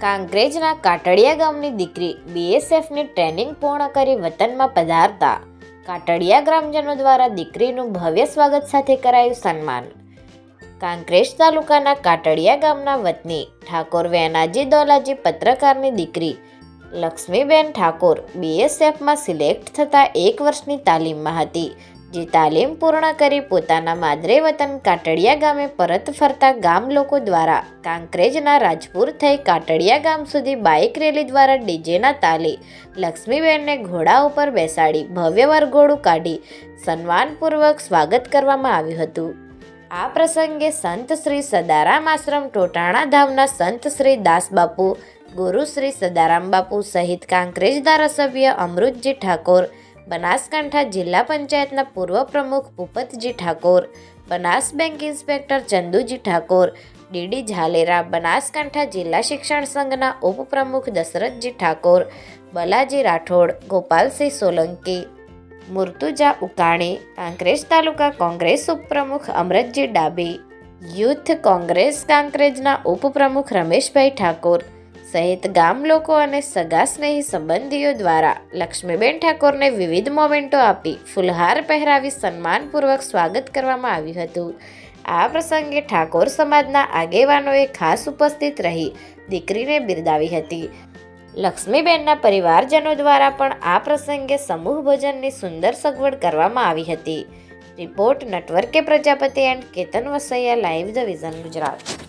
કાંકરેજના કાટડિયા ગામની દીકરી બીએસએફની ટ્રેનિંગ પૂર્ણ કરી વતનમાં પધારતા કાટડિયા ગ્રામજનો દ્વારા દીકરીનું ભવ્ય સ્વાગત સાથે કરાયું સન્માન। કાંકરેજ તાલુકાના કાટડિયા ગામના વતની ઠાકોર વેનાજી દોલાજી પત્રકારની દીકરી લક્ષ્મીબેન ઠાકોર બીએસએફમાં સિલેક્ટ થતાં 1 વર્ષની તાલીમમાં હતી, જે તાલીમ પૂર્ણ કરી પોતાના માદરે વતન કાટડિયા ગામે પરત ફરતા ગામ લોકો દ્વારા કાંકરેજના રાજપુર થઈ કાટડિયા ગામ સુધી બાઇક રેલી દ્વારા ડીજેના તાલે લક્ષ્મીબેનને ઘોડા ઉપર બેસાડી ભવ્ય વરઘોડું કાઢી સન્માનપૂર્વક સ્વાગત કરવામાં આવ્યું હતું। આ પ્રસંગે સંત શ્રી સદારામ આશ્રમ ટોટાણા ધામના સંત શ્રી દાસબાપુ, ગુરુ શ્રી સદારામ બાપુ સહિત કાંકરેજ ધારાસભ્ય અમૃતજી ઠાકોર, બનાસકાંઠા જિલ્લા પંચાયતના પૂર્વ પ્રમુખ Bhupatji Thakor, Banas bank inspector Chanduji Thakor, DD Zalera, Banaskantha જિલ્લા શિક્ષણ સંઘના ઉપપ્રમુખ દશરથજી ઠાકોર, બલાજી રાઠોડ, ગોપાલસિંહ સોલંકી, મુર્તુજા ઉકાણી, કાંકરેજ તાલુકા કોંગ્રેસ ઉપપ્રમુખ અમરતજી ડાબી, યુથ કોંગ્રેસ કાંકરેજના ઉપપ્રમુખ રમેશભાઈ ઠાકોર સહિત ગામ લોકો અને સગા સ્નેહી સંબંધીઓ દ્વારા લક્ષ્મીબેન ઠાકોરને વિવિધ મોમેન્ટો આપી ફુલહાર પહેરાવી સન્માનપૂર્વક સ્વાગત કરવામાં આવ્યું હતું। આ પ્રસંગે ઠાકોર સમાજના આગેવાનોએ ખાસ ઉપસ્થિત રહી દીકરીને બિરદાવી હતી। લક્ષ્મીબેનના પરિવારજનો દ્વારા પણ આ પ્રસંગે સમૂહ ભોજનની સુંદર સગવડ કરવામાં આવી હતી। રિપોર્ટ નટવર કે Prajapati and Ketan Vasaiya, live the vision Gujarat.